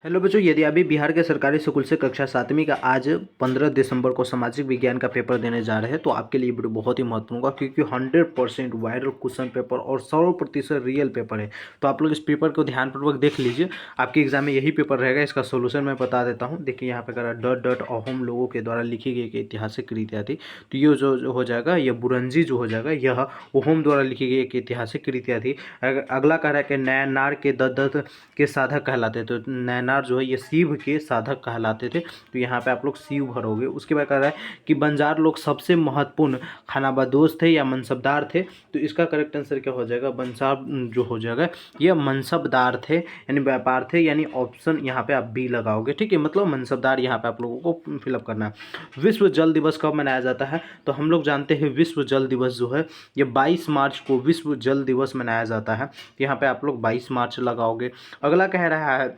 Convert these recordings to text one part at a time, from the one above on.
Hello बच्चों, यदि अभी बिहार के सरकारी स्कूल से कक्षा 7वीं का आज 15 दिसंबर को सामाजिक विज्ञान का पेपर देने जा रहे हैं तो आपके लिए वीडियो बहुत ही महत्वपूर्ण होगा, क्योंकि 100% वायरल क्वेश्चन पेपर और 100% रियल पेपर है। तो आप लोग इस पेपर को ध्यानपूर्वक देख लीजिए, आपके एग्जाम में यही पेपर रहेगा। इसका सोल्यूशन मैं बता देता हूँ। देखिए यहाँ पे कह रहा है डॉट डॉट अहोम लोगों के द्वारा लिखी गई एक ऐतिहासिक कृतियाँ थी। तो ये जो हो जाएगा, ये बुरंजी जो हो जाएगा, यह अहोम द्वारा लिखी गई एक ऐतिहासिक कृतियाँ थी। अगला कह रहा है कि नैनार के दत्त के साधक कहलाते, तो नैनार जो है ये शिव के साधक कहलाते थे। तो यहाँ पे आप लोग शिव भरोगे। उसके बाद कह रहा है कि बंजार लोग सबसे महत्वपूर्ण खानाबदोश थे या मनसबदार थे। तो इसका करेक्ट आंसर क्या हो जाएगा? बंजार जो हो जाएगा ये मनसबदार थे, यानी व्यापार थे, यानी ऑप्शन यहाँ पे आप बी लगाओगे। ठीक है, मतलब मनसबदार यहाँ पे आप लोगों को फिलअप करना है। विश्व जल दिवस कब मनाया जाता है? तो हम लोग जानते हैं विश्व जल दिवस जो है ये 22 मार्च को विश्व जल दिवस मनाया जाता है। यहाँ पे आप लोग 22 मार्च लगाओगे। अगला कह रहा है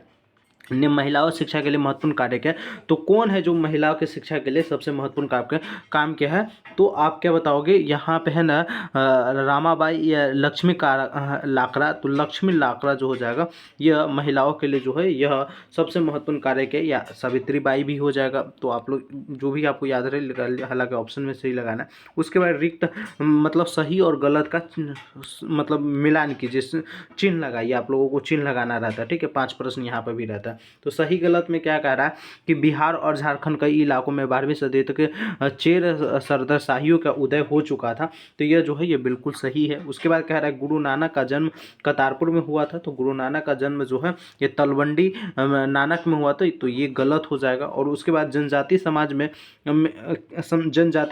महिलाओं शिक्षा के लिए महत्वपूर्ण कार्य क्या है? तो कौन है जो महिलाओं की शिक्षा के लिए सबसे महत्वपूर्ण काम क्या है? तो आप क्या बताओगे? यहाँ पे है ना रामाबाई या लक्ष्मी लाकड़ा। तो लक्ष्मी लाकड़ा जो हो जाएगा यह महिलाओं के लिए जो है यह सबसे महत्वपूर्ण कार्य क्या है, या सावित्रीबाई भी हो जाएगा। तो आप लोग जो भी आपको याद रहे, हालांकि ऑप्शन में सही लगाना है। उसके बाद रिक्त मतलब सही और गलत का मतलब मिलान कीजिए, चिन्ह लगाइए। आप लोगों को चिन्ह लगाना रहता है। ठीक है, 5 प्रश्न यहाँ पर भी रहता है। तो सही गलत में क्या कह रहा है कि बिहार और झारखंड कई इलाकों में 12वीं सदी तक चेर सरदारशाहियों का उदय हो चुका था। तो यह जो है ये बिल्कुल सही है। उसके बाद कह रहा है गुरु नानक का जन्म करतारपुर में हुआ था। तो गुरु नानक का जन्म जो है ये तलवंडी नानक में हुआ था। तो ये गलत हो जाएगा। और उसके बाद जनजाति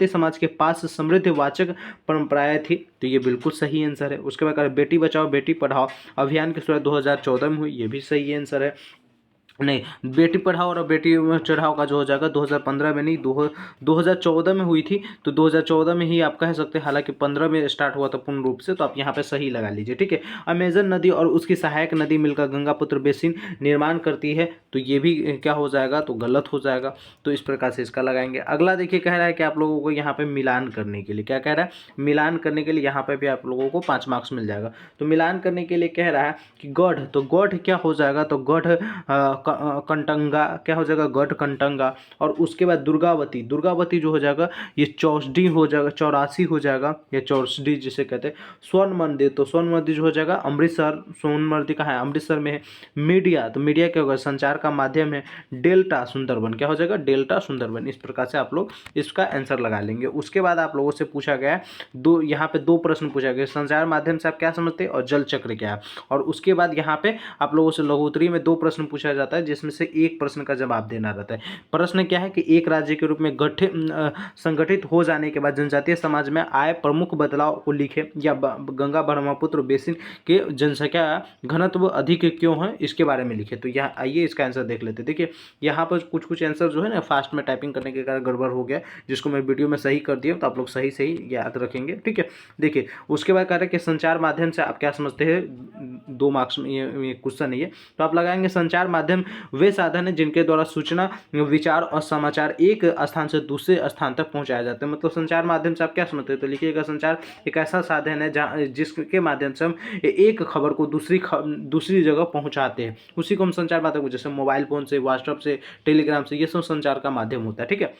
समाज के पास समृद्धवाचक परंपराएं थी। तो ये बिल्कुल सही आंसर है। उसके बाद कह रहा है बेटी बचाओ बेटी पढ़ाओ अभियान की शुरुआत 2014 में हुई। ये भी सही आंसर है। नहीं, बेटी पढ़ाओ और बेटी चढ़ाओ का जो हो जाएगा 2015 में नहीं, 2014 में हुई थी। तो 2014 में ही आप कह सकते हैं, हालांकि 15 में स्टार्ट हुआ था पूर्ण रूप से। तो आप यहाँ पे सही लगा लीजिए। ठीक है, अमेजन नदी और उसकी सहायक नदी मिलकर गंगापुत्र बेसिन निर्माण करती है। तो ये भी क्या हो जाएगा? तो गलत हो जाएगा। तो इस प्रकार से इसका लगाएंगे। अगला देखिए कह रहा है कि आप लोगों को यहाँ पे मिलान करने के लिए क्या कह रहा है? मिलान करने के लिए यहाँ पे भी आप लोगों को 5 मार्क्स मिल जाएगा। तो मिलान करने के लिए कह रहा है कि गढ़, तो गढ़ क्या हो जाएगा? तो गढ़ कंटंगा क्या हो जाएगा? गढ़ कंटंगा। और उसके बाद दुर्गावती, दुर्गावती जो हो जाएगा ये चौसडी हो जाएगा, 84 हो जाएगा, या चौसडी जिसे कहते हैं। स्वर्ण मंदिर, तो स्वर्ण मंदिर जो हो जाएगा अमृतसर। स्वर्ण मंदिर कहाँ है? अमृतसर में है। मीडिया, तो मीडिया क्या होगा? संचार का माध्यम है। डेल्टा सुंदरबन, क्या हो जाएगा? डेल्टा सुंदरबन। इस प्रकार से आप लोग इसका आंसर लगा लेंगे। उसके बाद आप लोगों से पूछा गया यहाँ पे 2 प्रश्न पूछा गया, संचार माध्यम से आप क्या समझते हैं और जल चक्र क्या है। और उसके बाद यहाँ पे आप लोगों से लघुत्तरी में 2 प्रश्न पूछा जाता है, जिसमें से एक प्रश्न का जवाब देना रहता है। प्रश्न क्या है कि एक राज्य के रूप में संगठित हो जाने के बाद जनजातीय समाज में आए प्रमुख बदलाव को लिखे, या गंगा ब्रह्मपुत्र बेसिन के जनसंख्या घनत्व अधिक क्यों है इसके बारे में लिखे। तो यहाँ आइए इसका आंसर देख लेते हैं। देखिए यहाँ पर कुछ आंसर जो है ना फास्ट में टाइपिंग करने के कारण गड़बड़ हो गया, जिसको मैं वीडियो में सही कर दिया। तो आप लोग सही सही याद रखेंगे। ठीक है, देखिए उसके बाद कह रहे हैं कि संचार माध्यम से आप क्या समझते हैं? 2 मार्क्स में ये क्वेश्चन है ये। तो आप लगाएंगे संचार माध्यम वे साधन है जिनके द्वारा सूचना, विचार और समाचार एक स्थान से दूसरे स्थान तक पहुंचाया जाता है। मतलब संचार माध्यम से आप क्या समझते हैं? तो लिखिएगा संचार एक ऐसा साधन है जहाँ जिसके माध्यम से हम एक खबर को दूसरी जगह पहुंचाते हैं। उसी को हम संचार माध्यम, जैसे मोबाइल फोन से, व्हाट्सएप से, टेलीग्राम से, ये सब संचार का माध्यम होता है। ठीक है,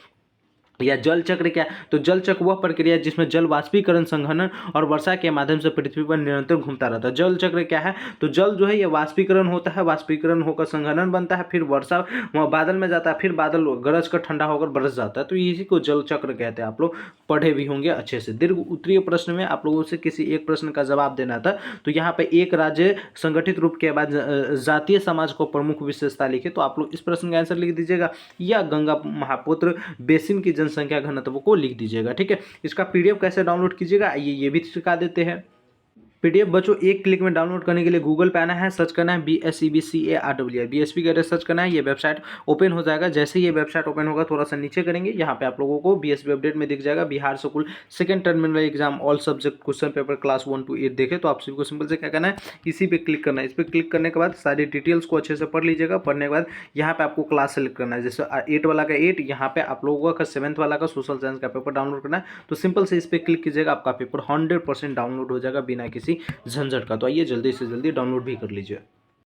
या जल चक्र क्या? तो जल चक्र वह प्रक्रिया है जिसमें जल वाष्पीकरण, संघनन और वर्षा के माध्यम से पृथ्वी पर निरंतर घूमता रहता है। जल चक्र क्या है? तो जल जो है ये वाष्पीकरण होता है, वाष्पीकरण होकर संघनन बनता है, फिर वर्षा बादल में जाता है, फिर बादल गरज कर ठंडा होकर बरस जाता है। तो इसी को जल चक्र कहते हैं। आप लोग पढ़े भी होंगे अच्छे से। दीर्घ उत्तरीय प्रश्न में आप लोगों से किसी एक प्रश्न का जवाब देना था। तो यहाँ पे एक राज्य संगठित रूप के बाद जातीय समाज को प्रमुख विशेषता लिखे। तो आप लोग इस प्रश्न का आंसर लिख दीजिएगा, या गंगा महापुत्र बेसिन की संख्या घनत्व को लिख दीजिएगा। ठीक है, इसका पीडीएफ कैसे डाउनलोड कीजिएगा आइए ये भी सिखा देते हैं। पीडीएफ बच्चों एक क्लिक में डाउनलोड करने के लिए गूगल पे आना है, सर्च करना है BSEBCARER, BSP करके सर्च करना है। ये वेबसाइट ओपन हो जाएगा। जैसे ही ये वेबसाइट ओपन होगा थोड़ा सा नीचे करेंगे, यहाँ पे आप लोगों को BSP अपडेट में दिख जाएगा Bihar school second terminal exam all subject question paper class 1 to 8 देखे। तो आप सभी को सिंपल से क्या करना है, इसी पे क्लिक करना है। इस पर क्लिक करने के बाद सारी डिटेल्स को अच्छे से पढ़ लीजिएगा। पढ़ने के बाद यहाँ पे आपको क्लास सेलेक्ट करना है, जैसे 8 वाला का 8, यहाँ पे आप लोगों का 7th वाला का सोशल साइंस का पेपर डाउनलोड करना है। तो सिंपल से इस पर क्लिक कीजिएगा, आपका पेपर 100% डाउनलोड हो जाएगा बिना किसी झंझट का। तो आइए जल्दी से जल्दी डाउनलोड भी कर लीजिए।